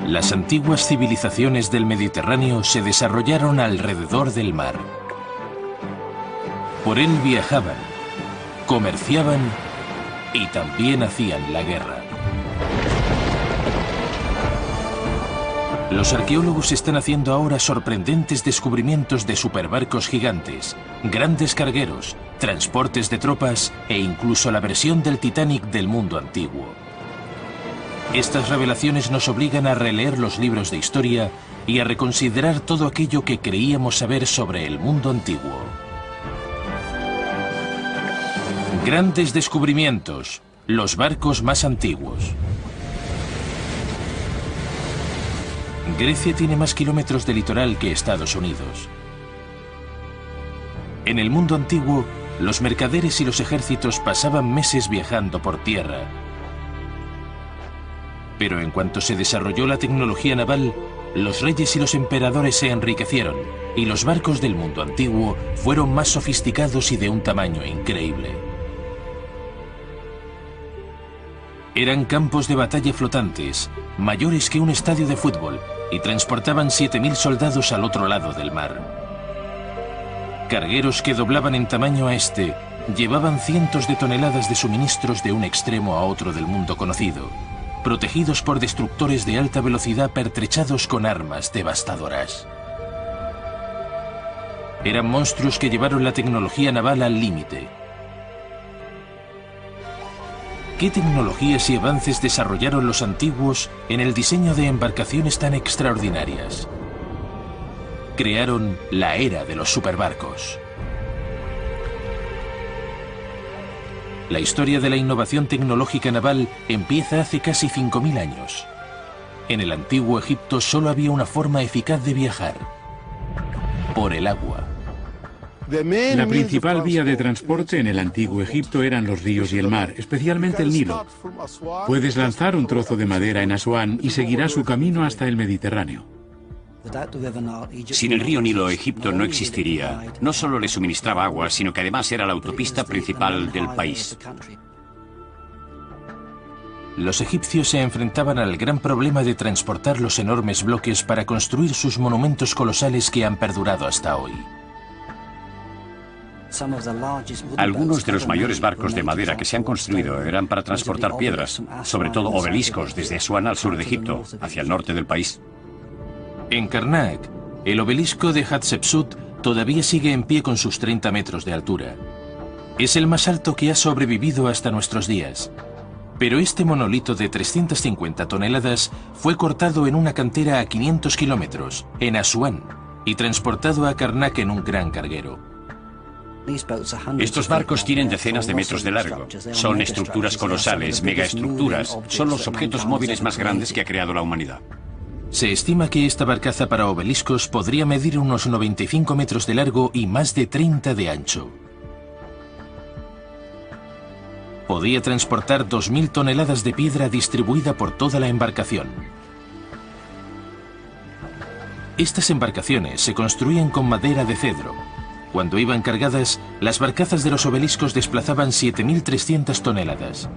Las antiguas civilizaciones del Mediterráneo se desarrollaron alrededor del mar. Por él viajaban, comerciaban y también hacían la guerra. Los arqueólogos están haciendo ahora sorprendentes descubrimientos de superbarcos gigantes, grandes cargueros, transportes de tropas e incluso la versión del Titanic del mundo antiguo. Estas revelaciones nos obligan a releer los libros de historia y a reconsiderar todo aquello que creíamos saber sobre el mundo antiguo. Grandes descubrimientos, los barcos más antiguos. Grecia tiene más kilómetros de litoral que Estados Unidos. En el mundo antiguo, los mercaderes y los ejércitos pasaban meses viajando por tierra. Pero en cuanto se desarrolló la tecnología naval, los reyes y los emperadores se enriquecieron y los barcos del mundo antiguo fueron más sofisticados y de un tamaño increíble. Eran campos de batalla flotantes, mayores que un estadio de fútbol, y transportaban 7.000 soldados al otro lado del mar. Cargueros que doblaban en tamaño a este, llevaban cientos de toneladas de suministros de un extremo a otro del mundo conocido, protegidos por destructores de alta velocidad pertrechados con armas devastadoras. Eran monstruos que llevaron la tecnología naval al límite. ¿Qué tecnologías y avances desarrollaron los antiguos en el diseño de embarcaciones tan extraordinarias? Crearon la era de los superbarcos. La historia de la innovación tecnológica naval empieza hace casi 5.000 años. En el antiguo Egipto solo había una forma eficaz de viajar: por el agua. La principal vía de transporte en el antiguo Egipto eran los ríos y el mar, especialmente el Nilo. Puedes lanzar un trozo de madera en Asuán y seguirá su camino hasta el Mediterráneo. Sin el río Nilo, Egipto no existiría. No solo le suministraba agua, sino que además era la autopista principal del país. Los egipcios se enfrentaban al gran problema de transportar los enormes bloques para construir sus monumentos colosales que han perdurado hasta hoy. Algunos de los mayores barcos de madera que se han construido eran para transportar piedras, sobre todo obeliscos desde Asuán al sur de Egipto, hacia el norte del país. En Karnak, el obelisco de Hatshepsut todavía sigue en pie con sus 30 metros de altura. Es el más alto que ha sobrevivido hasta nuestros días. Pero este monolito de 350 toneladas fue cortado en una cantera a 500 kilómetros, en Asuán, y transportado a Karnak en un gran carguero. Estos barcos tienen decenas de metros de largo. Son estructuras colosales, megaestructuras. Son los objetos móviles más grandes que ha creado la humanidad. Se estima que esta barcaza para obeliscos podría medir unos 95 metros de largo y más de 30 de ancho. Podía transportar 2.000 toneladas de piedra distribuida por toda la embarcación. Estas embarcaciones se construían con madera de cedro. Cuando iban cargadas, las barcazas de los obeliscos desplazaban 7.300 toneladas.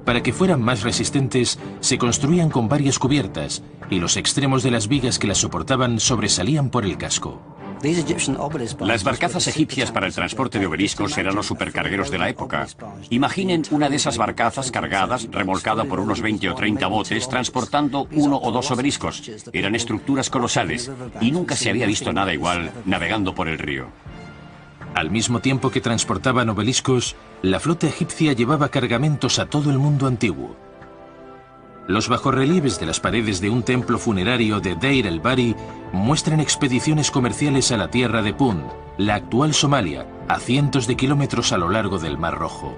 Para que fueran más resistentes, se construían con varias cubiertas, y los extremos de las vigas que las soportaban sobresalían por el casco. Las barcazas egipcias para el transporte de obeliscos eran los supercargueros de la época. Imaginen una de esas barcazas cargadas, remolcada por unos 20 o 30 botes, transportando 1 o 2 obeliscos. Eran estructuras colosales, y nunca se había visto nada igual navegando por el río. Al mismo tiempo que transportaban obeliscos, la flota egipcia llevaba cargamentos a todo el mundo antiguo. Los bajorrelieves de las paredes de un templo funerario de Deir el-Bari muestran expediciones comerciales a la tierra de Punt, la actual Somalia, a cientos de kilómetros a lo largo del Mar Rojo.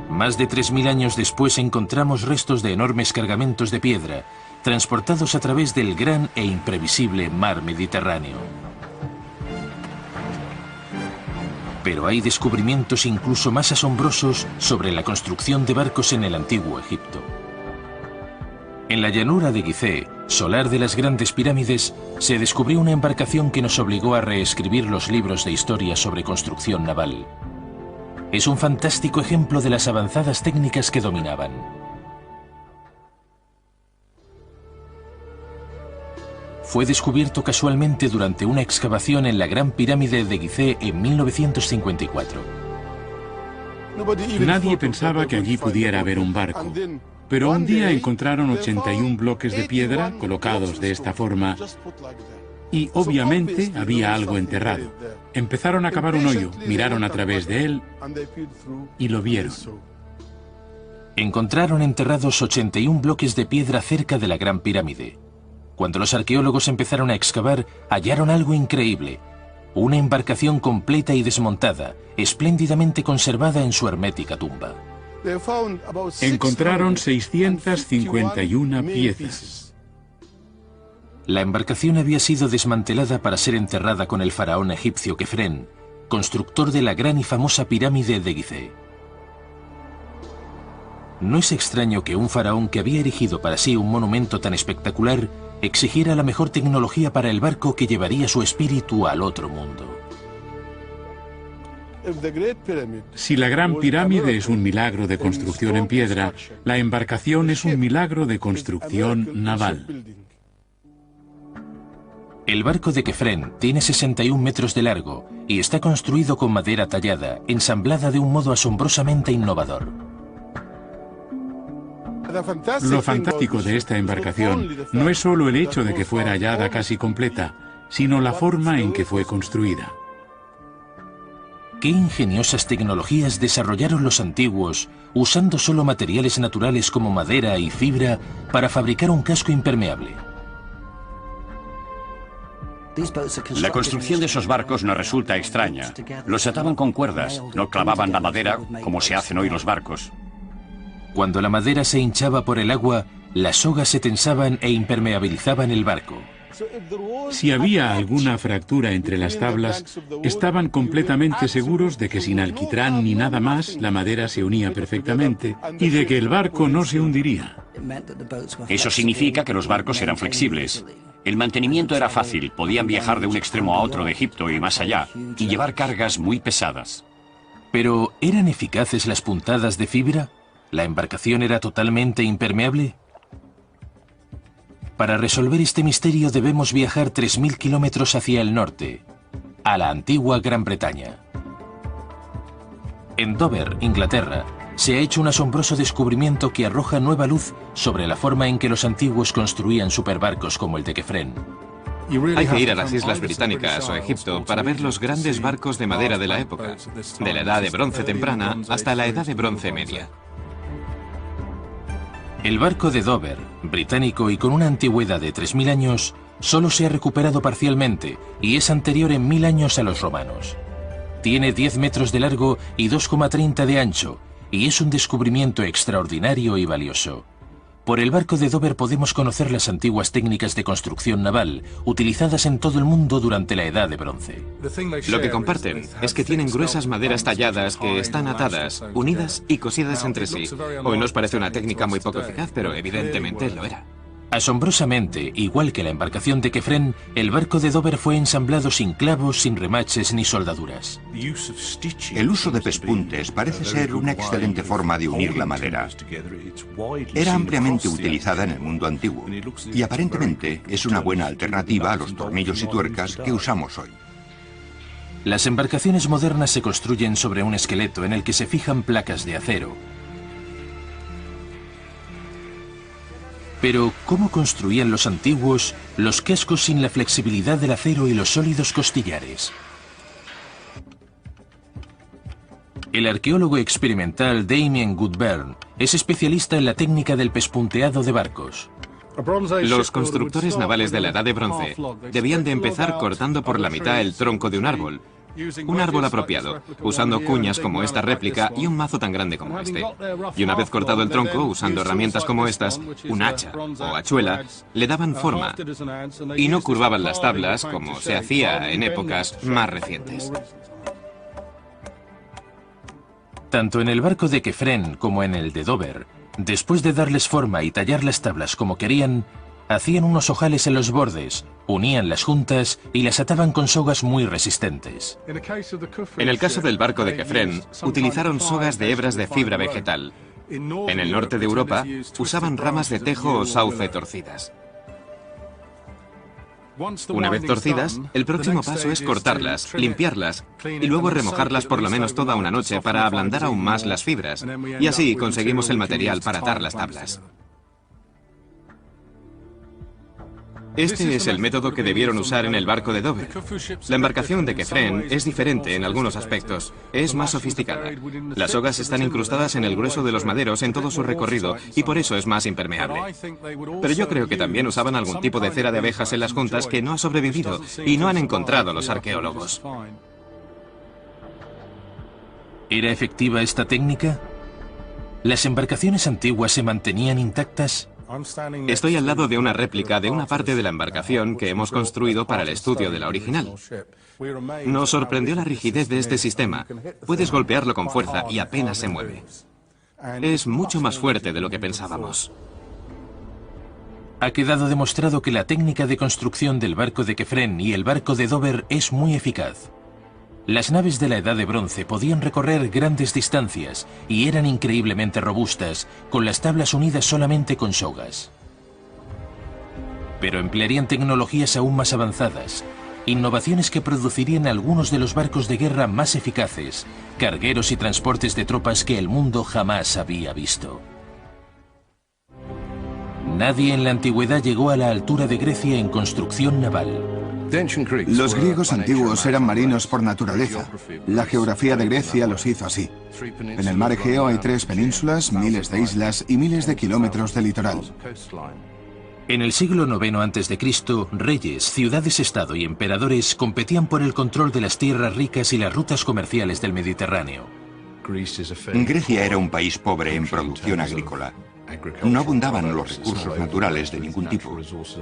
Más de 3.000 años después encontramos restos de enormes cargamentos de piedra, transportados a través del gran e imprevisible mar Mediterráneo. Pero hay descubrimientos incluso más asombrosos sobre la construcción de barcos en el antiguo Egipto. En la llanura de Gizeh, solar de las grandes pirámides, se descubrió una embarcación que nos obligó a reescribir los libros de historia sobre construcción naval. Es un fantástico ejemplo de las avanzadas técnicas que dominaban. fue descubierto casualmente durante una excavación en la Gran Pirámide de Gizeh en 1954. Nadie pensaba que allí pudiera haber un barco, pero un día encontraron 81 bloques de piedra colocados de esta forma y obviamente había algo enterrado. Empezaron a cavar un hoyo, miraron a través de él y lo vieron. Encontraron enterrados 81 bloques de piedra cerca de la Gran Pirámide. Cuando los arqueólogos empezaron a excavar, hallaron algo increíble. Una embarcación completa y desmontada, espléndidamente conservada en su hermética tumba. Encontraron 651 piezas. La embarcación había sido desmantelada para ser enterrada con el faraón egipcio Kefren, constructor de la gran y famosa pirámide de Gizeh. No es extraño que un faraón que había erigido para sí un monumento tan espectacular exigiera la mejor tecnología para el barco que llevaría su espíritu al otro mundo. Si la Gran Pirámide es un milagro de construcción en piedra, la embarcación es un milagro de construcción naval. El barco de Kefren tiene 61 metros de largo y está construido con madera tallada, ensamblada de un modo asombrosamente innovador. Lo fantástico de esta embarcación no es solo el hecho de que fuera hallada casi completa, sino la forma en que fue construida. ¿Qué ingeniosas tecnologías desarrollaron los antiguos usando solo materiales naturales como madera y fibra para fabricar un casco impermeable? La construcción de esos barcos no resulta extraña. Los ataban con cuerdas, no clavaban la madera como se hacen hoy los barcos. Cuando la madera se hinchaba por el agua, las sogas se tensaban e impermeabilizaban el barco. Si había alguna fractura entre las tablas, estaban completamente seguros de que sin alquitrán ni nada más, la madera se unía perfectamente y de que el barco no se hundiría. Eso significa que los barcos eran flexibles. El mantenimiento era fácil, podían viajar de un extremo a otro de Egipto y más allá, y llevar cargas muy pesadas. ¿Pero eran eficaces las puntadas de fibra? ¿La embarcación era totalmente impermeable? Para resolver este misterio debemos viajar 3.000 kilómetros hacia el norte, a la antigua Gran Bretaña. En Dover, Inglaterra, se ha hecho un asombroso descubrimiento que arroja nueva luz sobre la forma en que los antiguos construían superbarcos como el de Kefren. Hay que ir a las Islas Británicas o Egipto para ver los grandes barcos de madera de la época, de la Edad de Bronce temprana hasta la Edad de Bronce media. El barco de Dover, británico y con una antigüedad de 3.000 años, solo se ha recuperado parcialmente y es anterior en 1000 años a los romanos. Tiene 10 metros de largo y 2,30 de ancho, y es un descubrimiento extraordinario y valioso. Por el barco de Dover podemos conocer las antiguas técnicas de construcción naval utilizadas en todo el mundo durante la Edad de Bronce. Lo que comparten es que tienen gruesas maderas talladas que están atadas, unidas y cosidas entre sí. Hoy nos parece una técnica muy poco eficaz, pero evidentemente lo era. Asombrosamente, igual que la embarcación de Kefren, el barco de Dover fue ensamblado sin clavos, sin remaches ni soldaduras. El uso de pespuntes parece ser una excelente forma de unir la madera. Era ampliamente utilizada en el mundo antiguo y aparentemente es una buena alternativa a los tornillos y tuercas que usamos hoy. Las embarcaciones modernas se construyen sobre un esqueleto en el que se fijan placas de acero. Pero, ¿cómo construían los antiguos los cascos sin la flexibilidad del acero y los sólidos costillares? El arqueólogo experimental Damien Goodburn es especialista en la técnica del pespunteado de barcos. Los constructores navales de la Edad de Bronce debían de empezar cortando por la mitad el tronco de un árbol apropiado, usando cuñas como esta réplica y un mazo tan grande como este. Y una vez cortado el tronco, usando herramientas como estas, un hacha o hachuela, le daban forma y no curvaban las tablas como se hacía en épocas más recientes. Tanto en el barco de Kefren como en el de Dover, después de darles forma y tallar las tablas como querían, hacían unos ojales en los bordes, unían las juntas y las ataban con sogas muy resistentes. En el caso del barco de Kefren, utilizaron sogas de hebras de fibra vegetal. En el norte de Europa, usaban ramas de tejo o sauce torcidas. Una vez torcidas, el próximo paso es cortarlas, limpiarlas y luego remojarlas por lo menos toda una noche para ablandar aún más las fibras. Y así conseguimos el material para atar las tablas. Este es el método que debieron usar en el barco de Dover. La embarcación de Kefren es diferente en algunos aspectos. Es más sofisticada. Las sogas están incrustadas en el grueso de los maderos en todo su recorrido y por eso es más impermeable. Pero yo creo que también usaban algún tipo de cera de abejas en las juntas que no ha sobrevivido y no han encontrado los arqueólogos. ¿Era efectiva esta técnica? ¿Las embarcaciones antiguas se mantenían intactas? Estoy al lado de una réplica de una parte de la embarcación que hemos construido para el estudio de la original. Nos sorprendió la rigidez de este sistema. Puedes golpearlo con fuerza y apenas se mueve. Es mucho más fuerte de lo que pensábamos. Ha quedado demostrado que la técnica de construcción del barco de Kefren y el barco de Dover es muy eficaz. Las naves de la Edad de Bronce podían recorrer grandes distancias y eran increíblemente robustas, con las tablas unidas solamente con sogas. Pero emplearían tecnologías aún más avanzadas, innovaciones que producirían algunos de los barcos de guerra más eficaces, cargueros y transportes de tropas que el mundo jamás había visto. Nadie en la antigüedad llegó a la altura de Grecia en construcción naval. Los griegos antiguos eran marinos por naturaleza. La geografía de Grecia los hizo así. En el mar Egeo hay 3 penínsulas, miles de islas y miles de kilómetros de litoral. En el siglo IX a.C., reyes, ciudades-estado y emperadores competían por el control de las tierras ricas y las rutas comerciales del Mediterráneo. Grecia era un país pobre en producción agrícola. No abundaban los recursos naturales de ningún tipo.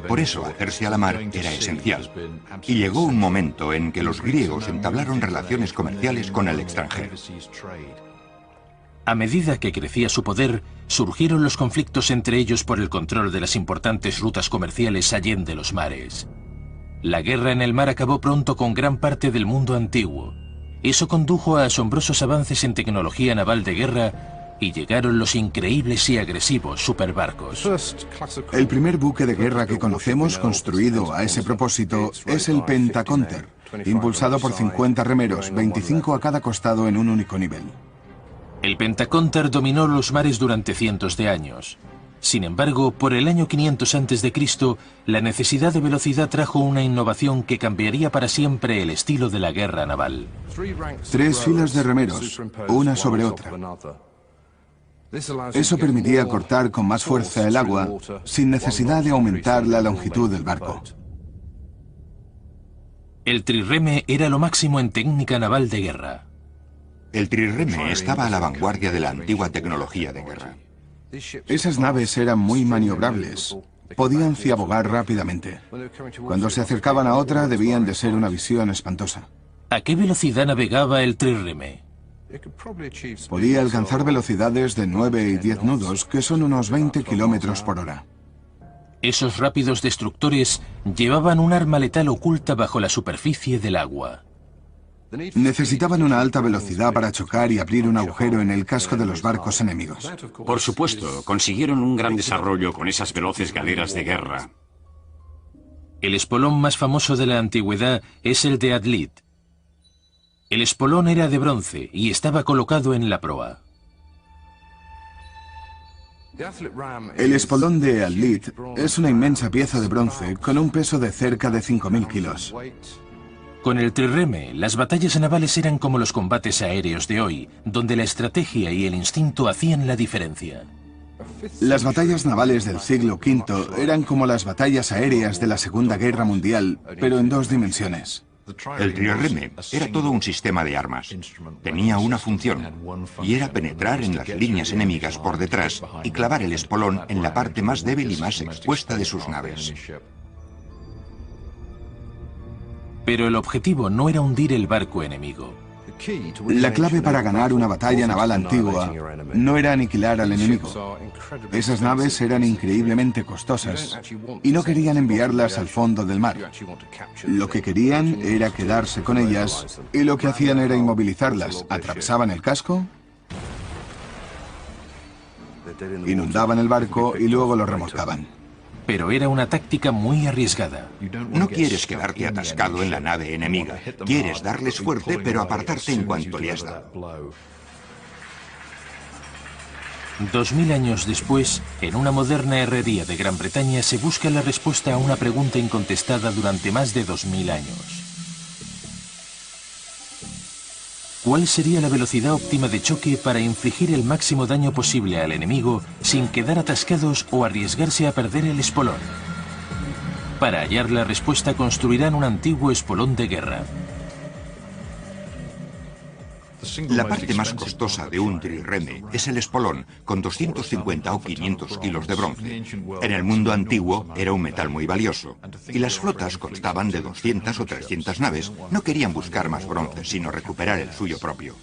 Por eso, hacerse a la mar era esencial. Y llegó un momento en que los griegos entablaron relaciones comerciales con el extranjero. A medida que crecía su poder, surgieron los conflictos entre ellos por el control de las importantes rutas comerciales allende los mares. La guerra en el mar acabó pronto con gran parte del mundo antiguo. Eso condujo a asombrosos avances en tecnología naval de guerra y llegaron los increíbles y agresivos superbarcos. El primer buque de guerra que conocemos construido a ese propósito es el Pentaconter, impulsado por 50 remeros, 25 a cada costado en un único nivel. El Pentaconter dominó los mares durante cientos de años. Sin embargo, por el año 500 a.C., la necesidad de velocidad trajo una innovación que cambiaría para siempre el estilo de la guerra naval. 3 filas de remeros, una sobre otra. Eso permitía cortar con más fuerza el agua sin necesidad de aumentar la longitud del barco. El trirreme era lo máximo en técnica naval de guerra. El trirreme estaba a la vanguardia de la antigua tecnología de guerra. Esas naves eran muy maniobrables. Podían ciabogar rápidamente. Cuando se acercaban a otra, debían de ser una visión espantosa. ¿A qué velocidad navegaba el trirreme? Podía alcanzar velocidades de 9 y 10 nudos, que son unos 20 kilómetros por hora. Esos rápidos destructores llevaban un arma letal oculta bajo la superficie del agua. Necesitaban una alta velocidad para chocar y abrir un agujero en el casco de los barcos enemigos. Por supuesto, consiguieron un gran desarrollo con esas veloces galeras de guerra. El espolón más famoso de la antigüedad es el de Atlit. El espolón era de bronce y estaba colocado en la proa. El espolón de Atlit es una inmensa pieza de bronce con un peso de cerca de 5.000 kilos. Con el trirreme, las batallas navales eran como los combates aéreos de hoy, donde la estrategia y el instinto hacían la diferencia. Las batallas navales del siglo V eran como las batallas aéreas de la Segunda Guerra Mundial, pero en 2 dimensiones. El trirreme era todo un sistema de armas. Tenía una función, y era penetrar en las líneas enemigas por detrás y clavar el espolón en la parte más débil y más expuesta de sus naves. Pero el objetivo no era hundir el barco enemigo. La clave para ganar una batalla naval antigua no era aniquilar al enemigo. Esas naves eran increíblemente costosas y no querían enviarlas al fondo del mar. Lo que querían era quedarse con ellas y lo que hacían era inmovilizarlas. Atravesaban el casco, inundaban el barco y luego lo remolcaban. pero era una táctica muy arriesgada. No quieres quedarte atascado en la nave enemiga. Quieres darles fuerte, pero apartarte en cuanto le has dado. 2000 años después, en una moderna herrería de Gran Bretaña se busca la respuesta a una pregunta incontestada durante más de 2000 años. ¿Cuál sería la velocidad óptima de choque para infligir el máximo daño posible al enemigo sin quedar atascados o arriesgarse a perder el espolón? Para hallar la respuesta construirán un antiguo espolón de guerra. La parte más costosa de un trireme es el espolón, con 250 o 500 kilos de bronce. En el mundo antiguo era un metal muy valioso, y las flotas constaban de 200 o 300 naves. No querían buscar más bronce, sino recuperar el suyo propio.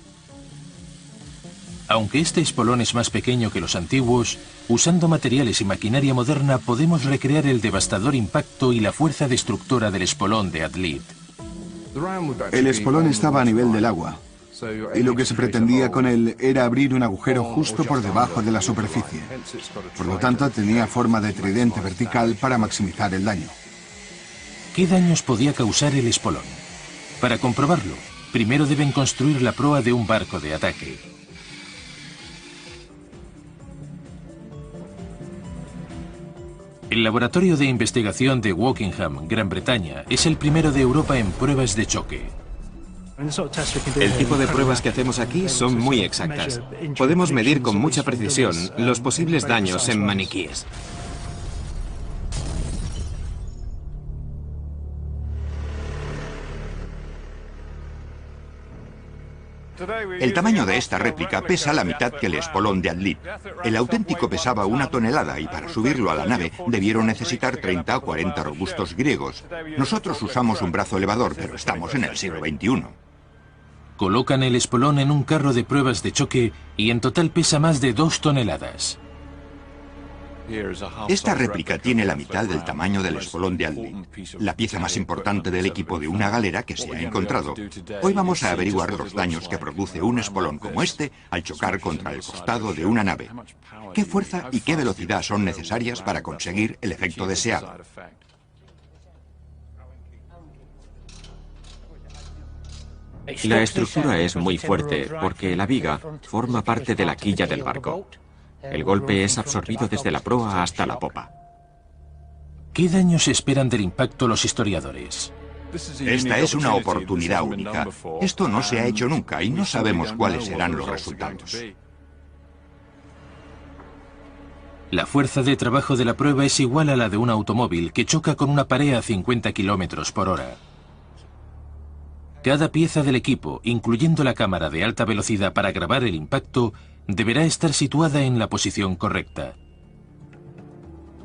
Aunque este espolón es más pequeño que los antiguos, usando materiales y maquinaria moderna podemos recrear el devastador impacto y la fuerza destructora del espolón de Ad-Lid. El espolón estaba a nivel del agua, y lo que se pretendía con él era abrir un agujero justo por debajo de la superficie. Por lo tanto, tenía forma de tridente vertical para maximizar el daño. ¿Qué daños podía causar el espolón? Para comprobarlo, primero deben construir la proa de un barco de ataque. El laboratorio de investigación de Wokingham, Gran Bretaña, es el primero de Europa en pruebas de choque. El tipo de pruebas que hacemos aquí son muy exactas. Podemos medir con mucha precisión los posibles daños en maniquíes. El tamaño de esta réplica pesa la mitad que el espolón de Ad-Lid. El auténtico pesaba 1 tonelada y para subirlo a la nave debieron necesitar 30 o 40 robustos griegos. Nosotros usamos un brazo elevador, pero estamos en el siglo XXI. Colocan el espolón en un carro de pruebas de choque y en total pesa más de 2 toneladas. Esta réplica tiene la mitad del tamaño del espolón de Ad-Lid, la pieza más importante del equipo de una galera que se ha encontrado. Hoy vamos a averiguar los daños que produce un espolón como este al chocar contra el costado de una nave. ¿Qué fuerza y qué velocidad son necesarias para conseguir el efecto deseado? La estructura es muy fuerte porque la viga forma parte de la quilla del barco. El golpe es absorbido desde la proa hasta la popa. ¿Qué daños esperan del impacto los historiadores? Esta es una oportunidad única. Esto no se ha hecho nunca y no sabemos cuáles serán los resultados. La fuerza de trabajo de la prueba es igual a la de un automóvil que choca con una pared a 50 kilómetros por hora. Cada pieza del equipo, incluyendo la cámara de alta velocidad para grabar el impacto, deberá estar situada en la posición correcta.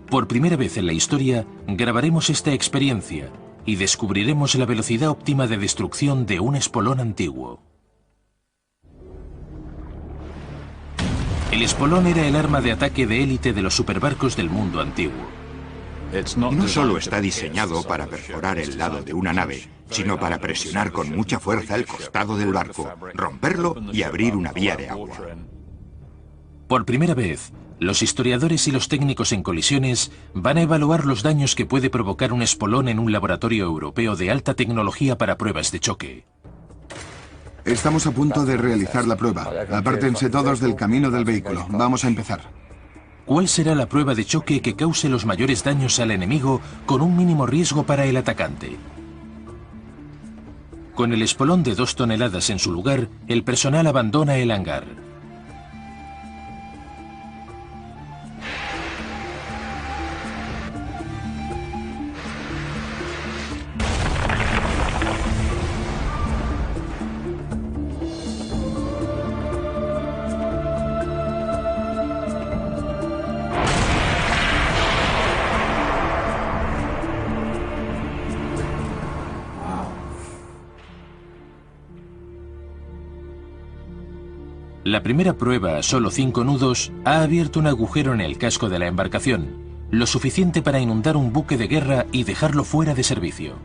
Por primera vez en la historia, grabaremos esta experiencia y descubriremos la velocidad óptima de destrucción de un espolón antiguo. El espolón era el arma de ataque de élite de los superbarcos del mundo antiguo. No solo está diseñado para perforar el lado de una nave, sino para presionar con mucha fuerza el costado del barco, romperlo y abrir una vía de agua. Por primera vez, los historiadores y los técnicos en colisiones van a evaluar los daños que puede provocar un espolón en un laboratorio europeo de alta tecnología para pruebas de choque. Estamos a punto de realizar la prueba. Apártense todos del camino del vehículo. Vamos a empezar. ¿Cuál será la prueba de choque que cause los mayores daños al enemigo con un mínimo riesgo para el atacante? Con el espolón de 2 toneladas en su lugar, el personal abandona el hangar. La primera prueba a solo 5 nudos ha abierto un agujero en el casco de la embarcación, lo suficiente para inundar un buque de guerra y dejarlo fuera de servicio.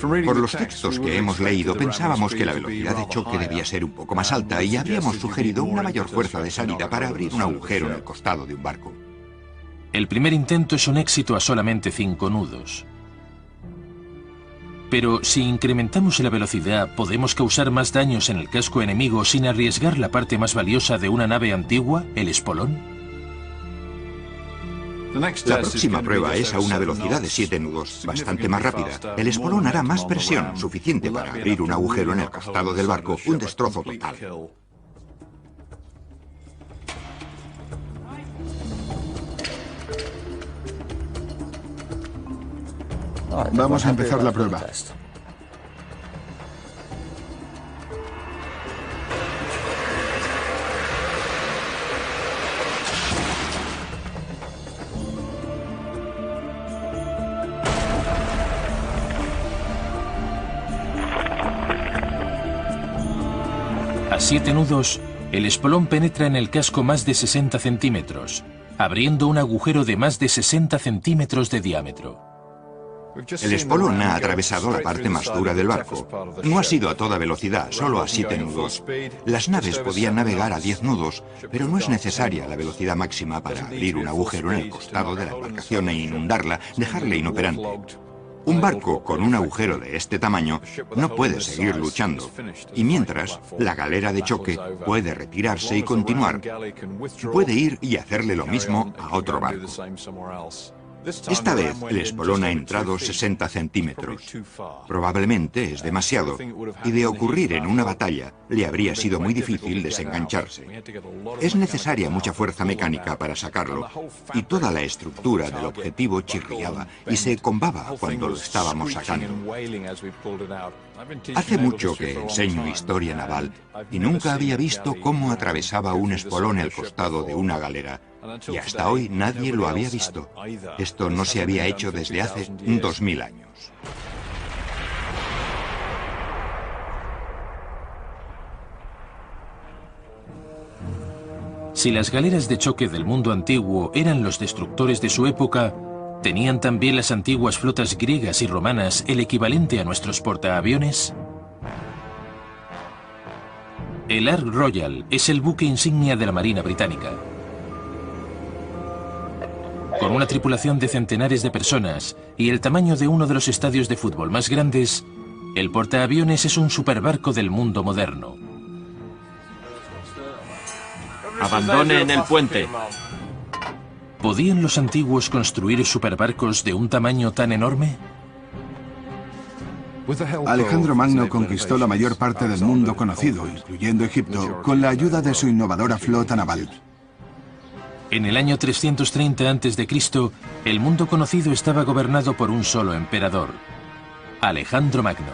Por los textos que hemos leído, pensábamos que la velocidad de choque debía ser un poco más alta y habíamos sugerido una mayor fuerza de salida para abrir un agujero en el costado de un barco. El primer intento es un éxito a solamente 5 nudos. Pero si incrementamos la velocidad, ¿podemos causar más daños en el casco enemigo sin arriesgar la parte más valiosa de una nave antigua, el espolón? La próxima prueba es a una velocidad de 7 nudos, bastante más rápida. El espolón hará más presión, suficiente para abrir un agujero en el costado del barco, un destrozo total. Vamos a empezar la prueba. A 7 nudos, el espolón penetra en el casco más de 60 centímetros, abriendo un agujero de más de 60 centímetros de diámetro. El espolón ha atravesado la parte más dura del barco. No ha sido a toda velocidad, solo a 7 nudos. Las naves podían navegar a 10 nudos, pero no es necesaria la velocidad máxima para abrir un agujero en el costado de la embarcación e inundarla, dejarla inoperante. Un barco con un agujero de este tamaño no puede seguir luchando, y mientras, la galera de choque puede retirarse y continuar. Puede ir y hacerle lo mismo a otro barco. Esta vez el espolón ha entrado 60 centímetros. Probablemente es demasiado, y de ocurrir en una batalla, le habría sido muy difícil desengancharse. Es necesaria mucha fuerza mecánica para sacarlo, y toda la estructura del objetivo chirriaba y se combaba cuando lo estábamos sacando. Hace mucho que enseño historia naval y nunca había visto cómo atravesaba un espolón el costado de una galera. Y hasta hoy nadie lo había visto. Esto no se había hecho desde hace 2000 años. Si las galeras de choque del mundo antiguo eran los destructores de su época, ¿tenían también las antiguas flotas griegas y romanas el equivalente a nuestros portaaviones? El Ark Royal es el buque insignia de la Marina Británica. Con una tripulación de centenares de personas y el tamaño de uno de los estadios de fútbol más grandes, el portaaviones es un superbarco del mundo moderno. Abandonen el puente. ¿Podían los antiguos construir superbarcos de un tamaño tan enorme? Alejandro Magno conquistó la mayor parte del mundo conocido, incluyendo Egipto, con la ayuda de su innovadora flota naval. En el año 330 a.C., el mundo conocido estaba gobernado por un solo emperador, Alejandro Magno.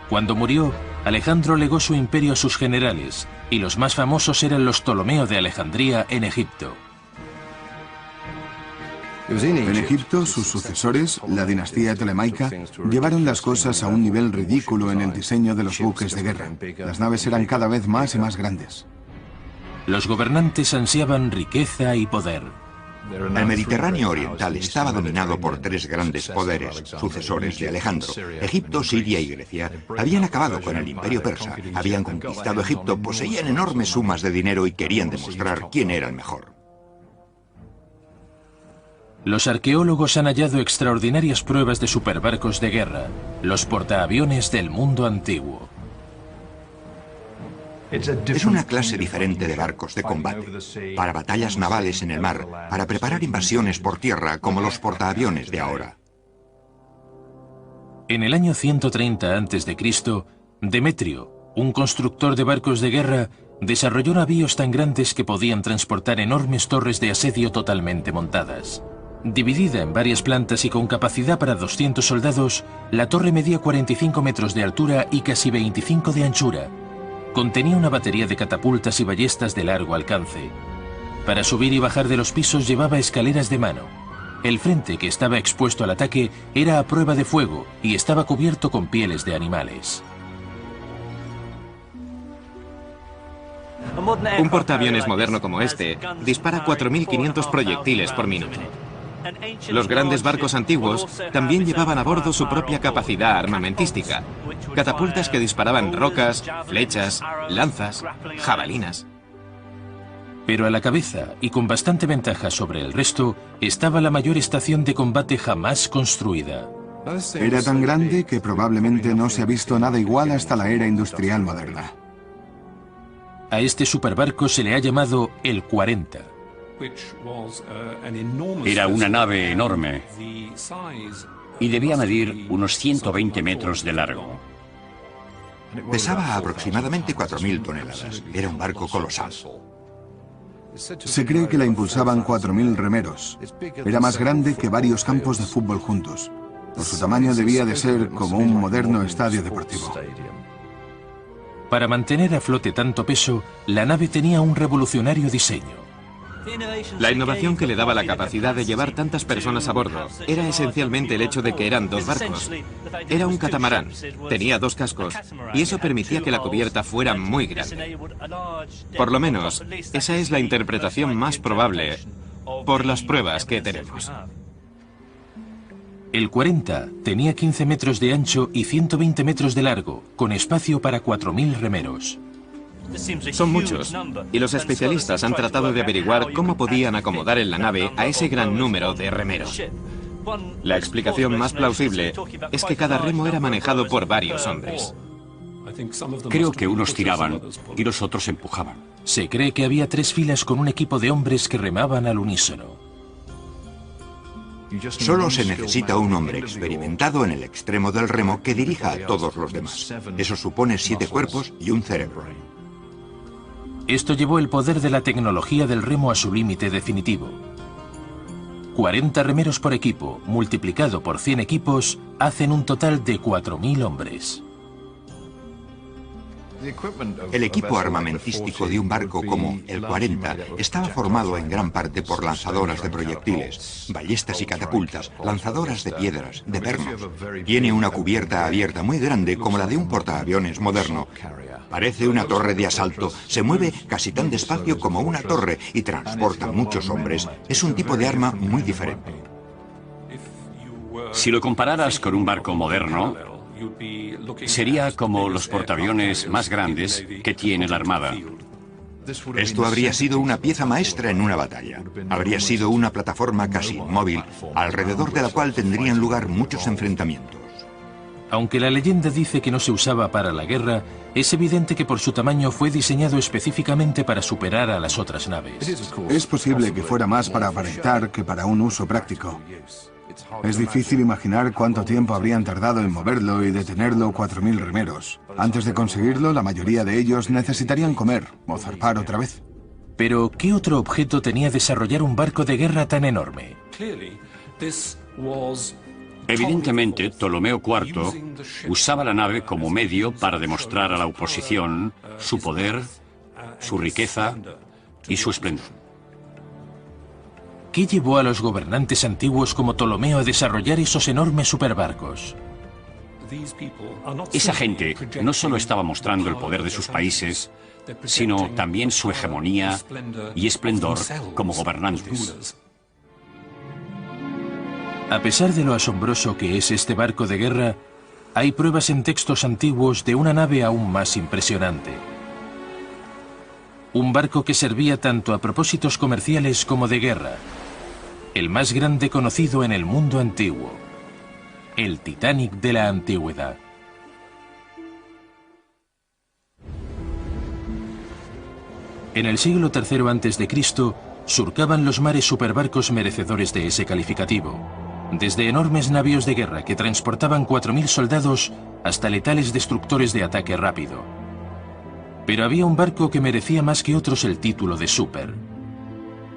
Cuando murió, Alejandro legó su imperio a sus generales, y los más famosos eran los Ptolomeo de Alejandría en Egipto. En Egipto, sus sucesores, la dinastía tolemaica, llevaron las cosas a un nivel ridículo en el diseño de los buques de guerra. Las naves eran cada vez más y más grandes. Los gobernantes ansiaban riqueza y poder. El Mediterráneo oriental estaba dominado por 3 grandes poderes, sucesores de Alejandro. Egipto, Siria y Grecia habían acabado con el imperio persa, habían conquistado Egipto, poseían enormes sumas de dinero y querían demostrar quién era el mejor. Los arqueólogos han hallado extraordinarias pruebas de superbarcos de guerra, los portaaviones del mundo antiguo. Es una clase diferente de barcos de combate, para batallas navales en el mar, para preparar invasiones por tierra como los portaaviones de ahora. En el año 130 a.C., Demetrio, un constructor de barcos de guerra, desarrolló navíos tan grandes que podían transportar enormes torres de asedio totalmente montadas. Dividida en varias plantas y con capacidad para 200 soldados, la torre medía 45 metros de altura y casi 25 de anchura. Contenía una batería de catapultas y ballestas de largo alcance. Para subir y bajar de los pisos llevaba escaleras de mano. El frente, que estaba expuesto al ataque, era a prueba de fuego y estaba cubierto con pieles de animales. Un portaaviones moderno como este dispara 4.500 proyectiles por minuto. Los grandes barcos antiguos también llevaban a bordo su propia capacidad armamentística. Catapultas que disparaban rocas, flechas, lanzas, jabalinas. Pero a la cabeza, y con bastante ventaja sobre el resto, estaba la mayor estación de combate jamás construida. Era tan grande que probablemente no se ha visto nada igual hasta la era industrial moderna. A este superbarco se le ha llamado el 40. Era una nave enorme y debía medir unos 120 metros de largo. Pesaba aproximadamente 4.000 toneladas. Era un barco colosal. Se cree que la impulsaban 4.000 remeros. Era más grande que varios campos de fútbol juntos. Por su tamaño debía de ser como un moderno estadio deportivo. Para mantener a flote tanto peso, la nave tenía un revolucionario diseño. La innovación que le daba la capacidad de llevar tantas personas a bordo era esencialmente el hecho de que eran dos barcos. Era un catamarán, tenía dos cascos, y eso permitía que la cubierta fuera muy grande. Por lo menos, esa es la interpretación más probable por las pruebas que tenemos. El 40 tenía 15 metros de ancho y 120 metros de largo, con espacio para 4.000 remeros. Son muchos, y los especialistas han tratado de averiguar cómo podían acomodar en la nave a ese gran número de remeros. La explicación más plausible es que cada remo era manejado por varios hombres. Creo que unos tiraban y los otros empujaban. Se cree que había 3 filas con un equipo de hombres que remaban al unísono. Solo se necesita un hombre experimentado en el extremo del remo que dirija a todos los demás. Eso supone 7 cuerpos y un cerebro. Esto llevó el poder de la tecnología del remo a su límite definitivo. 40 remeros por equipo, multiplicado por 100 equipos, hacen un total de 4.000 hombres. El equipo armamentístico de un barco como el 40 estaba formado en gran parte por lanzadoras de proyectiles, ballestas y catapultas, lanzadoras de piedras, de pernos. Tiene una cubierta abierta muy grande como la de un portaaviones moderno. Parece una torre de asalto, se mueve casi tan despacio como una torre y transporta muchos hombres. Es un tipo de arma muy diferente. Si lo compararas con un barco moderno, sería como los portaaviones más grandes que tiene la Armada. Esto habría sido una pieza maestra en una batalla. Habría sido una plataforma casi inmóvil, alrededor de la cual tendrían lugar muchos enfrentamientos. Aunque la leyenda dice que no se usaba para la guerra, es evidente que por su tamaño fue diseñado específicamente para superar a las otras naves. Es posible que fuera más para aparentar que para un uso práctico. Es difícil imaginar cuánto tiempo habrían tardado en moverlo y detenerlo 4.000 remeros. Antes de conseguirlo, la mayoría de ellos necesitarían comer o zarpar otra vez. Pero, ¿qué otro objeto tenía desarrollar un barco de guerra tan enorme? Evidentemente, Ptolomeo IV usaba la nave como medio para demostrar a la oposición su poder, su riqueza y su esplendor. ¿Qué llevó a los gobernantes antiguos como Ptolomeo a desarrollar esos enormes superbarcos? Esa gente no solo estaba mostrando el poder de sus países, sino también su hegemonía y esplendor como gobernantes. A pesar de lo asombroso que es este barco de guerra, hay pruebas en textos antiguos de una nave aún más impresionante. Un barco que servía tanto a propósitos comerciales como de guerra. El más grande conocido en el mundo antiguo. El Titanic de la antigüedad. En el siglo III a.C., surcaban los mares superbarcos merecedores de ese calificativo. Desde enormes navíos de guerra que transportaban 4.000 soldados hasta letales destructores de ataque rápido. Pero había un barco que merecía más que otros el título de super.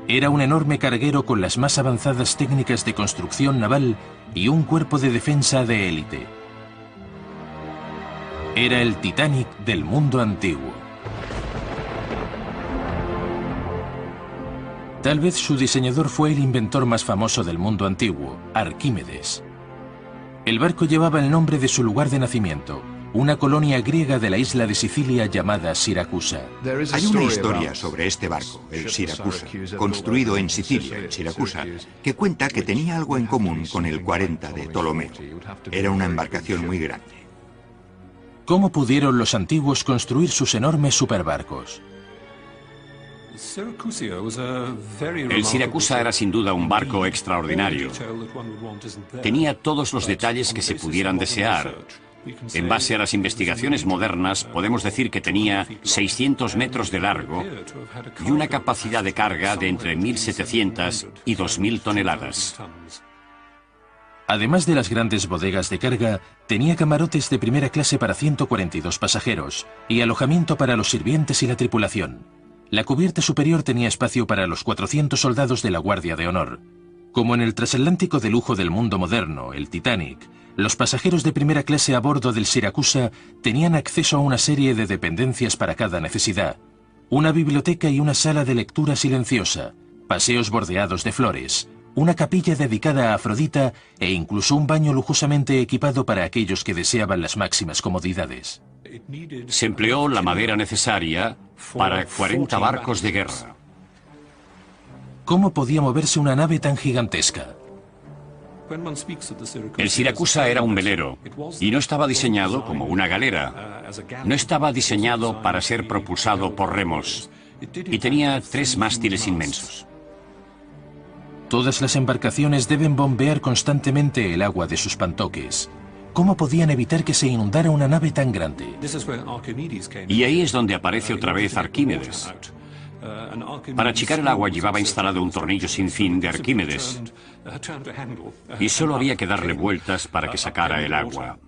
Era un enorme carguero con las más avanzadas técnicas de construcción naval y un cuerpo de defensa de élite. Era el Titanic del mundo antiguo. Tal vez su diseñador fue el inventor más famoso del mundo antiguo, Arquímedes. El barco llevaba el nombre de su lugar de nacimiento, una colonia griega de la isla de Sicilia llamada Siracusa. Hay una historia sobre este barco, el Siracusa, construido en Sicilia, en Siracusa, que cuenta que tenía algo en común con el 40 de Ptolomeo. Era una embarcación muy grande. ¿Cómo pudieron los antiguos construir sus enormes superbarcos? El Siracusa era sin duda un barco extraordinario. Tenía todos los detalles que se pudieran desear. En base a las investigaciones modernas, podemos decir que tenía 600 metros de largo y una capacidad de carga de entre 1.700 y 2.000 toneladas. Además de las grandes bodegas de carga, tenía camarotes de primera clase para 142 pasajeros y alojamiento para los sirvientes y la tripulación. La cubierta superior tenía espacio para los 400 soldados de la Guardia de Honor. Como en el transatlántico de lujo del mundo moderno, el Titanic, los pasajeros de primera clase a bordo del Siracusa tenían acceso a una serie de dependencias para cada necesidad. Una biblioteca y una sala de lectura silenciosa, paseos bordeados de flores, una capilla dedicada a Afrodita e incluso un baño lujosamente equipado para aquellos que deseaban las máximas comodidades. Se empleó la madera necesaria para 40 barcos de guerra. ¿Cómo podía moverse una nave tan gigantesca? El Siracusa era un velero y no estaba diseñado como una galera. No estaba diseñado para ser propulsado por remos y tenía 3 mástiles inmensos. Todas las embarcaciones deben bombear constantemente el agua de sus pantoques. ¿Cómo podían evitar que se inundara una nave tan grande? Y ahí es donde aparece otra vez Arquímedes. Para achicar el agua llevaba instalado un tornillo sin fin de Arquímedes y solo había que darle vueltas para que sacara el agua.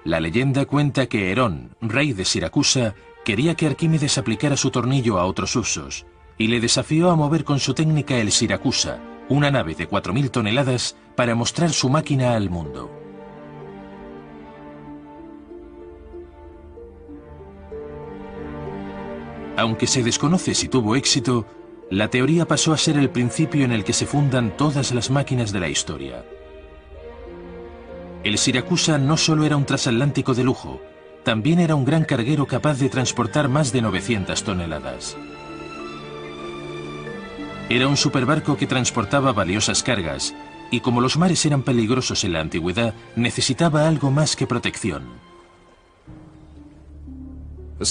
La leyenda cuenta que Herón, rey de Siracusa, quería que Arquímedes aplicara su tornillo a otros usos y le desafió a mover con su técnica el Siracusa, una nave de 4.000 toneladas, para mostrar su máquina al mundo. Aunque se desconoce si tuvo éxito, la teoría pasó a ser el principio en el que se fundan todas las máquinas de la historia. El Siracusa no solo era un transatlántico de lujo, también era un gran carguero capaz de transportar más de 900 toneladas. Era un superbarco que transportaba valiosas cargas, y como los mares eran peligrosos en la antigüedad, necesitaba algo más que protección.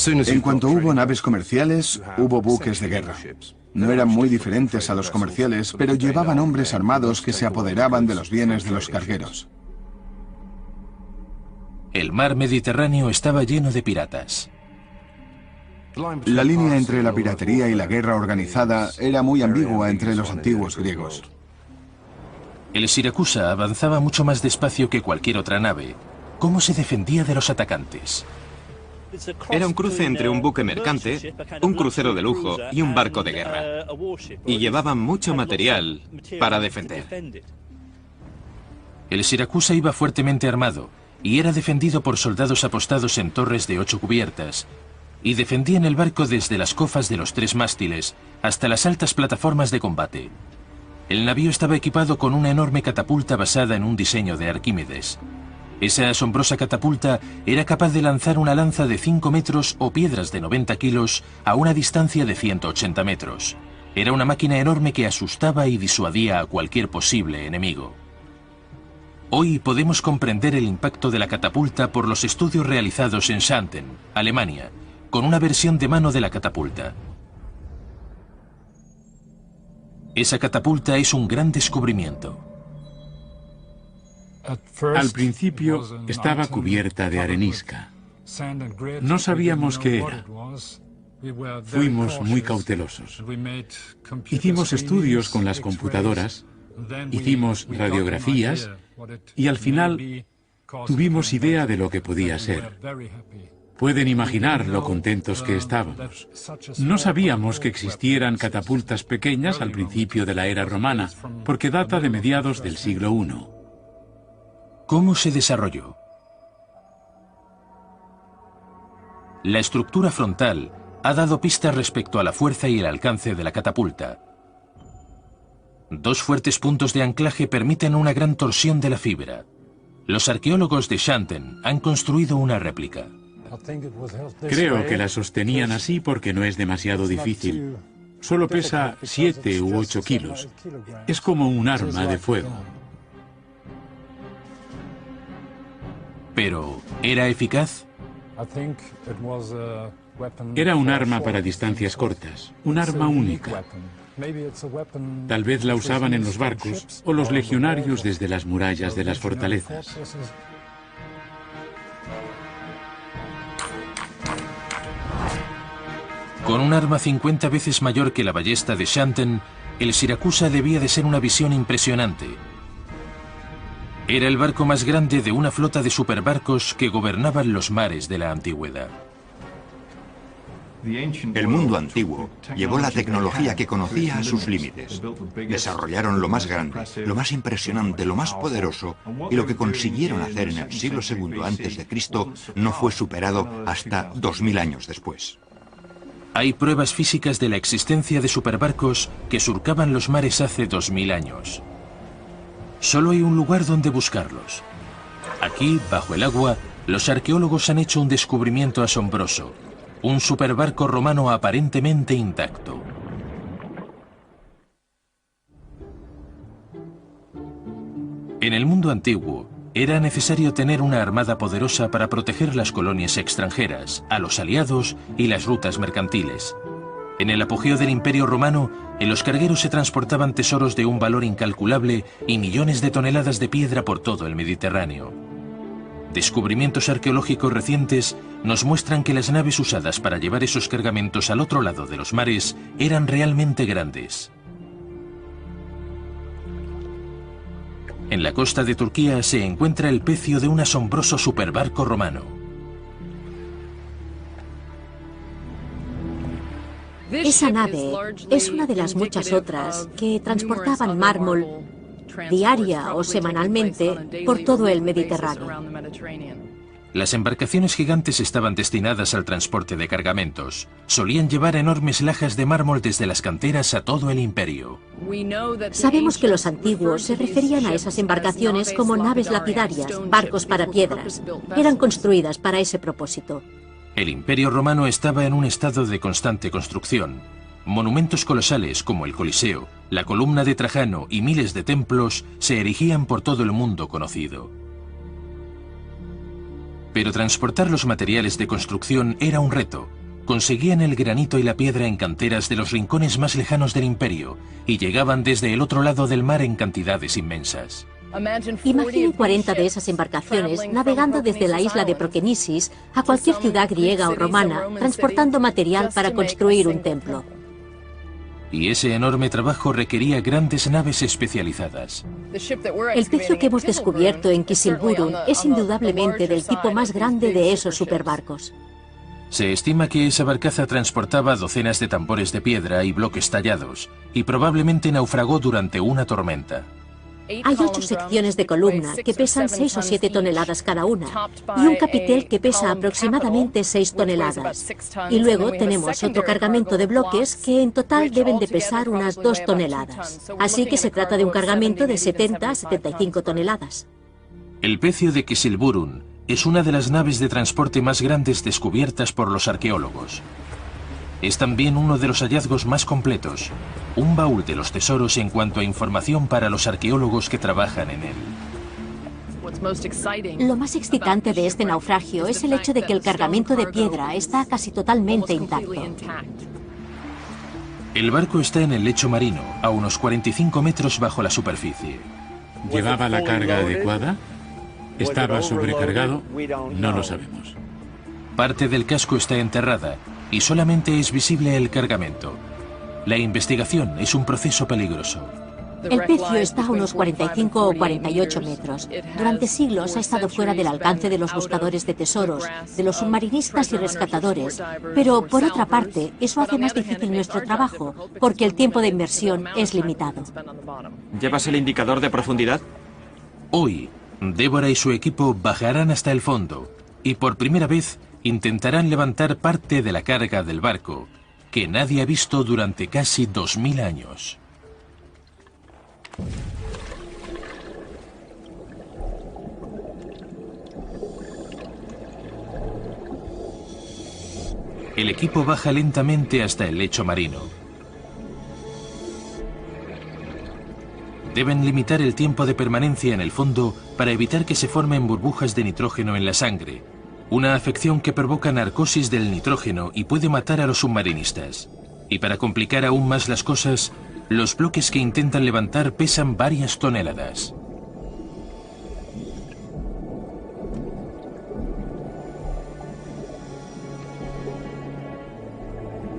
En cuanto hubo naves comerciales, hubo buques de guerra. No eran muy diferentes a los comerciales, pero llevaban hombres armados que se apoderaban de los bienes de los cargueros. El mar Mediterráneo estaba lleno de piratas. La línea entre la piratería y la guerra organizada era muy ambigua entre los antiguos griegos. El Siracusa avanzaba mucho más despacio que cualquier otra nave. ¿Cómo se defendía de los atacantes? Era un cruce entre un buque mercante, un crucero de lujo y un barco de guerra. Y llevaban mucho material para defender. El Siracusa iba fuertemente armado y era defendido por soldados apostados en torres de 8 cubiertas, y defendían el barco desde las cofas de los 3 mástiles hasta las altas plataformas de combate. El navío estaba equipado con una enorme catapulta basada en un diseño de Arquímedes. Esa asombrosa catapulta era capaz de lanzar una lanza de 5 metros o piedras de 90 kilos a una distancia de 180 metros. Era una máquina enorme que asustaba y disuadía a cualquier posible enemigo. Hoy podemos comprender el impacto de la catapulta por los estudios realizados en Xanten, Alemania, con una versión de mano de la catapulta. Esa catapulta es un gran descubrimiento. Al principio estaba cubierta de arenisca. No sabíamos qué era. Fuimos muy cautelosos. Hicimos estudios con las computadoras, hicimos radiografías y al final tuvimos idea de lo que podía ser. Pueden imaginar lo contentos que estábamos. No sabíamos que existieran catapultas pequeñas al principio de la era romana, porque data de mediados del siglo I. ¿Cómo se desarrolló? La estructura frontal ha dado pistas respecto a la fuerza y el alcance de la catapulta. 2 fuertes puntos de anclaje permiten una gran torsión de la fibra. Los arqueólogos de Xanten han construido una réplica. Creo que la sostenían así porque no es demasiado difícil. Solo pesa 7 u 8 kilos. Es como un arma de fuego. Pero, ¿era eficaz? Era un arma para distancias cortas, un arma única. Tal vez la usaban en los barcos o los legionarios desde las murallas de las fortalezas. Con un arma 50 veces mayor que la ballesta de Shandon, el Siracusa debía de ser una visión impresionante. Era el barco más grande de una flota de superbarcos que gobernaban los mares de la antigüedad. El mundo antiguo llevó la tecnología que conocía a sus límites. Desarrollaron lo más grande, lo más impresionante, lo más poderoso, y lo que consiguieron hacer en el siglo II a.C. no fue superado hasta 2000 años después. Hay pruebas físicas de la existencia de superbarcos que surcaban los mares hace 2000 años. Solo hay un lugar donde buscarlos. Aquí, bajo el agua, los arqueólogos han hecho un descubrimiento asombroso. Un superbarco romano aparentemente intacto. En el mundo antiguo, era necesario tener una armada poderosa para proteger las colonias extranjeras, a los aliados y las rutas mercantiles. En el apogeo del Imperio Romano, en los cargueros se transportaban tesoros de un valor incalculable y millones de toneladas de piedra por todo el Mediterráneo. Descubrimientos arqueológicos recientes nos muestran que las naves usadas para llevar esos cargamentos al otro lado de los mares eran realmente grandes. En la costa de Turquía se encuentra el pecio de un asombroso superbarco romano. Esa nave es una de las muchas otras que transportaban mármol diaria o semanalmente por todo el Mediterráneo. Las embarcaciones gigantes estaban destinadas al transporte de cargamentos. Solían llevar enormes lajas de mármol desde las canteras a todo el imperio. Sabemos que los antiguos se referían a esas embarcaciones como naves lapidarias, barcos para piedras. Eran construidas para ese propósito. El imperio romano estaba en un estado de constante construcción. Monumentos colosales como el Coliseo, la columna de Trajano y miles de templos se erigían por todo el mundo conocido. Pero transportar los materiales de construcción era un reto. Conseguían el granito y la piedra en canteras de los rincones más lejanos del imperio y llegaban desde el otro lado del mar en cantidades inmensas. Imaginen 40 de esas embarcaciones navegando desde la isla de Proquenisis a cualquier ciudad griega o romana, transportando material para construir un templo. Y ese enorme trabajo requería grandes naves especializadas. El pecio que hemos descubierto en Kisilburun es indudablemente del tipo más grande de esos superbarcos. Se estima que esa barcaza transportaba docenas de tambores de piedra y bloques tallados, y probablemente naufragó durante una tormenta. Hay 8 secciones de columna que pesan 6 o 7 toneladas cada una, y un capitel que pesa aproximadamente 6 toneladas. Y luego tenemos otro cargamento de bloques que en total deben de pesar unas 2 toneladas. Así que se trata de un cargamento de 70 a 75 toneladas. El pecio de Kisilburun es una de las naves de transporte más grandes descubiertas por los arqueólogos. Es también uno de los hallazgos más completos, un baúl de los tesoros en cuanto a información para los arqueólogos que trabajan en él. Lo más excitante de este naufragio es el hecho de que el cargamento de piedra está casi totalmente intacto. El barco está en el lecho marino, a unos 45 metros bajo la superficie. ¿Llevaba la carga adecuada? ¿Estaba sobrecargado? No lo sabemos. Parte del casco está enterrada y solamente es visible el cargamento. La investigación es un proceso peligroso. El pecio está a unos 45 o 48 metros. Durante siglos ha estado fuera del alcance de los buscadores de tesoros, de los submarinistas y rescatadores. Pero, por otra parte, eso hace más difícil nuestro trabajo, porque el tiempo de inmersión es limitado. ¿Llevas el indicador de profundidad? Hoy, Débora y su equipo bajarán hasta el fondo y por primera vez intentarán levantar parte de la carga del barco, que nadie ha visto durante casi 2000 años. El equipo baja lentamente hasta el lecho marino. Deben limitar el tiempo de permanencia en el fondo para evitar que se formen burbujas de nitrógeno en la sangre, Una afección que provoca narcosis del nitrógeno y puede matar a los submarinistas. Y para complicar aún más las cosas, los bloques que intentan levantar pesan varias toneladas.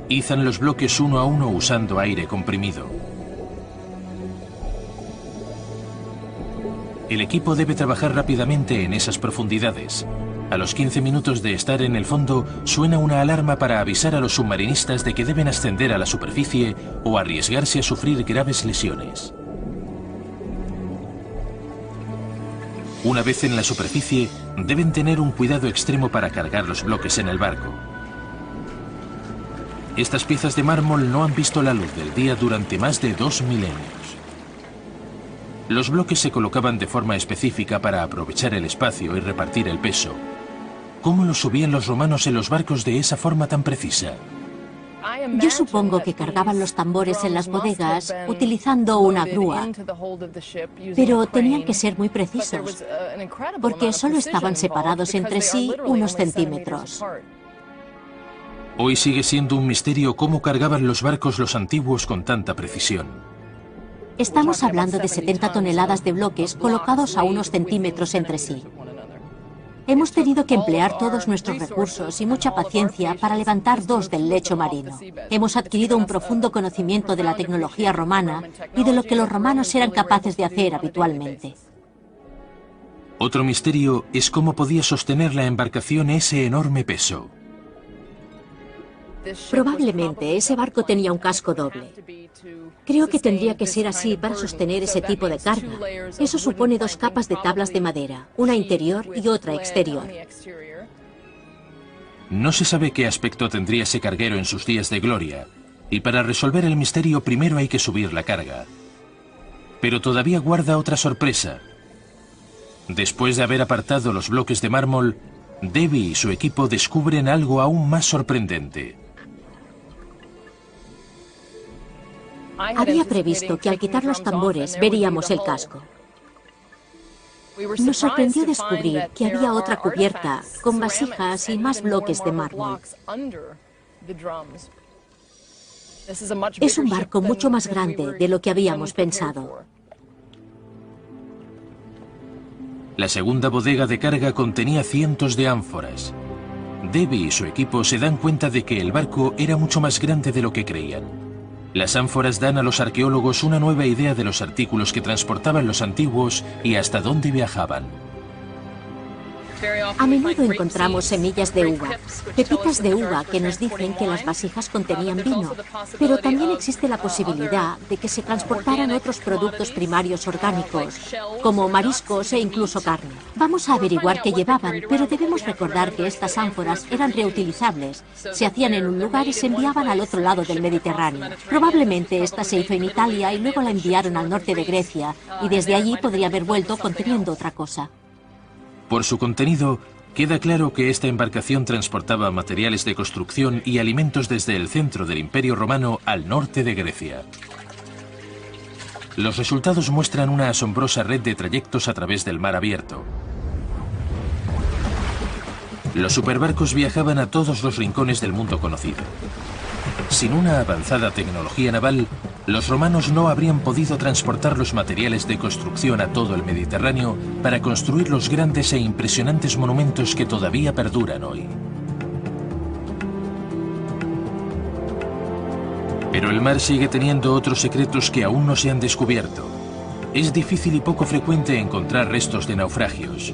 Izan los bloques uno a uno usando aire comprimido. El equipo debe trabajar rápidamente en esas profundidades. A los 15 minutos de estar en el fondo, suena una alarma para avisar a los submarinistas de que deben ascender a la superficie o arriesgarse a sufrir graves lesiones. Una vez en la superficie, deben tener un cuidado extremo para cargar los bloques en el barco. Estas piezas de mármol no han visto la luz del día durante más de 2 milenios. Los bloques se colocaban de forma específica para aprovechar el espacio y repartir el peso. ¿Cómo los subían los romanos en los barcos de esa forma tan precisa? Yo supongo que cargaban los tambores en las bodegas utilizando una grúa, pero tenían que ser muy precisos, porque solo estaban separados entre sí unos centímetros. Hoy sigue siendo un misterio cómo cargaban los barcos los antiguos con tanta precisión. Estamos hablando de 70 toneladas de bloques colocados a unos centímetros entre sí. Hemos tenido que emplear todos nuestros recursos y mucha paciencia para levantar 2 del lecho marino. Hemos adquirido un profundo conocimiento de la tecnología romana y de lo que los romanos eran capaces de hacer habitualmente. Otro misterio es cómo podía sostener la embarcación ese enorme peso. Probablemente ese barco tenía un casco doble. Creo que tendría que ser así para sostener ese tipo de carga. Eso supone 2 capas de tablas de madera, una interior y otra exterior. No se sabe qué aspecto tendría ese carguero en sus días de gloria, y para resolver el misterio primero hay que subir la carga. Pero todavía guarda otra sorpresa. Después de haber apartado los bloques de mármol, Debbie y su equipo descubren algo aún más sorprendente. Había previsto que al quitar los tambores veríamos el casco. Nos sorprendió descubrir que había otra cubierta con vasijas y más bloques de mármol. Es un barco mucho más grande de lo que habíamos pensado. La segunda bodega de carga contenía cientos de ánforas. Debbie y su equipo se dan cuenta de que el barco era mucho más grande de lo que creían. Las ánforas dan a los arqueólogos una nueva idea de los artículos que transportaban los antiguos y hasta dónde viajaban. A menudo encontramos semillas de uva, pepitas de uva que nos dicen que las vasijas contenían vino, pero también existe la posibilidad de que se transportaran otros productos primarios orgánicos, como mariscos e incluso carne. Vamos a averiguar qué llevaban, pero debemos recordar que estas ánforas eran reutilizables, se hacían en un lugar y se enviaban al otro lado del Mediterráneo. Probablemente esta se hizo en Italia y luego la enviaron al norte de Grecia, y desde allí podría haber vuelto conteniendo otra cosa. Por su contenido, queda claro que esta embarcación transportaba materiales de construcción y alimentos desde el centro del Imperio Romano al norte de Grecia. Los resultados muestran una asombrosa red de trayectos a través del mar abierto. Los superbarcos viajaban a todos los rincones del mundo conocido. Sin una avanzada tecnología naval, los romanos no habrían podido transportar los materiales de construcción a todo el Mediterráneo para construir los grandes e impresionantes monumentos que todavía perduran hoy. Pero el mar sigue teniendo otros secretos que aún no se han descubierto. Es difícil y poco frecuente encontrar restos de naufragios.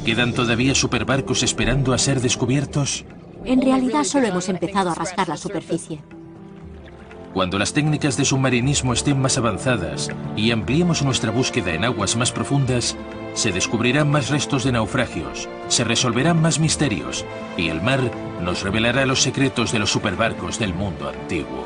¿Quedan todavía superbarcos esperando a ser descubiertos? En realidad solo hemos empezado a rascar la superficie. Cuando las técnicas de submarinismo estén más avanzadas y ampliemos nuestra búsqueda en aguas más profundas, se descubrirán más restos de naufragios, se resolverán más misterios y el mar nos revelará los secretos de los superbarcos del mundo antiguo.